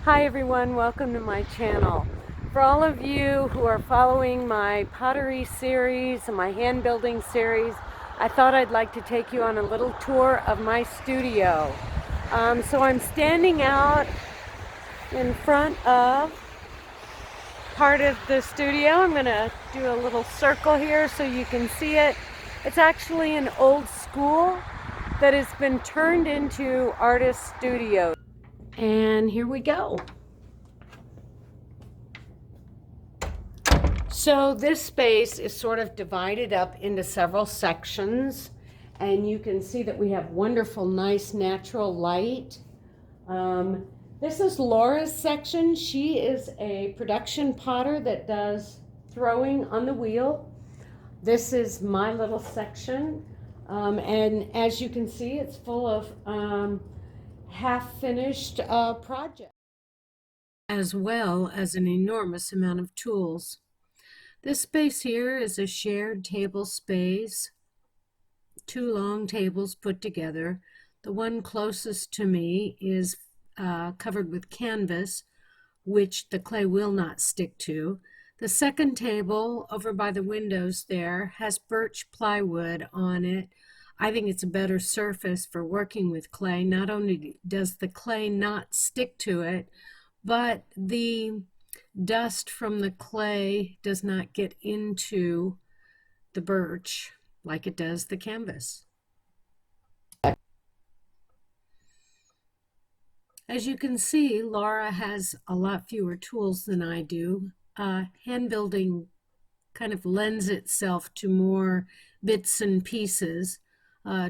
Hi everyone, welcome to my channel. For all of you who are following my pottery series and my hand building series, I thought I'd like to take you on a little tour of my studio. So I'm standing out in front of part of the studio. I'm going to do a little circle here so you can see it. It's actually an old school that has been turned into artist studios. And here we go. So this space is sort of divided up into several sections, and you can see that we have wonderful, nice, natural light. This is Laura's section. She is a production potter that does throwing on the wheel. This is my little section, and as you can see, it's full of half-finished projects, as well as an enormous amount of tools. This space here is a shared table space, two long tables put together. The one closest to me is covered with canvas, which the clay will not stick to. The second table over by the windows there has birch plywood on it. I think it's a better surface for working with clay. Not only does the clay not stick to it, but the dust from the clay does not get into the birch like it does the canvas. As you can see, Laura has a lot fewer tools than I do. Hand building kind of lends itself to more bits and pieces,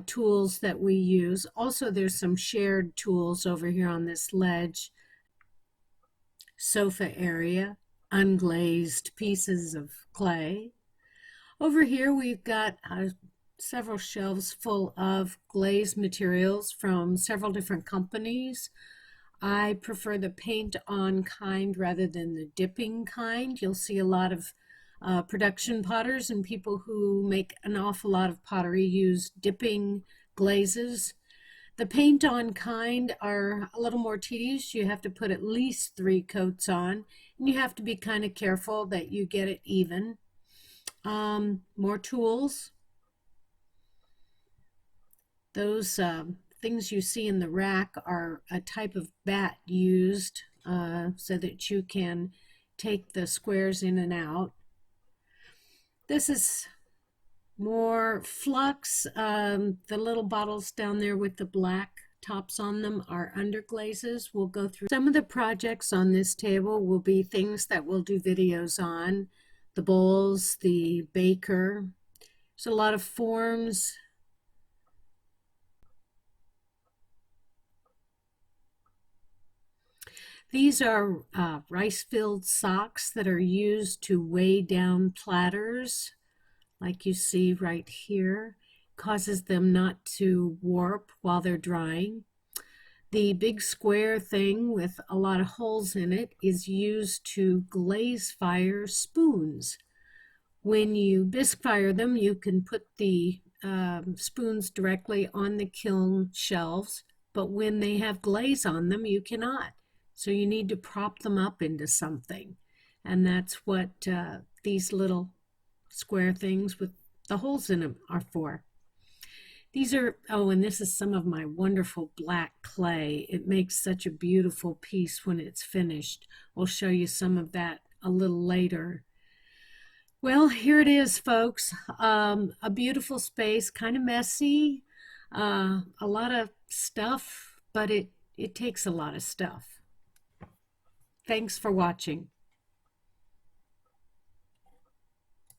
tools that we use. Also, there's some shared tools over here on this ledge. Sofa area, unglazed pieces of clay. Over here we've got several shelves full of glazed materials from several different companies. I prefer the paint-on kind rather than the dipping kind. You'll see a lot of production potters and people who make an awful lot of pottery use dipping glazes. The paint-on kind are a little more tedious. You have to put at least 3 coats on, and you have to be kind of careful that you get it even. More tools. Those things you see in the rack are a type of bat used so that you can take the squares in and out. This is more flux. The little bottles down there with the black tops on them are underglazes. We'll go through some of the projects on this table will be things that we'll do videos on. The bowls, the baker. There's a lot of forms. These are rice-filled socks that are used to weigh down platters, like you see right here. Causes them not to warp while they're drying. The big square thing with a lot of holes in it is used to glaze fire spoons. When you bisque fire them, you can put the spoons directly on the kiln shelves, but when they have glaze on them, you cannot. So you need to prop them up into something. And that's what these little square things with the holes in them are for. These are, oh, and this is some of my wonderful black clay. It makes such a beautiful piece when it's finished. We'll show you some of that a little later. Well, here it is, folks. A beautiful space, kind of messy, a lot of stuff, but it takes a lot of stuff. Thanks for watching.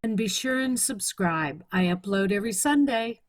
And be sure and subscribe. I upload every Sunday.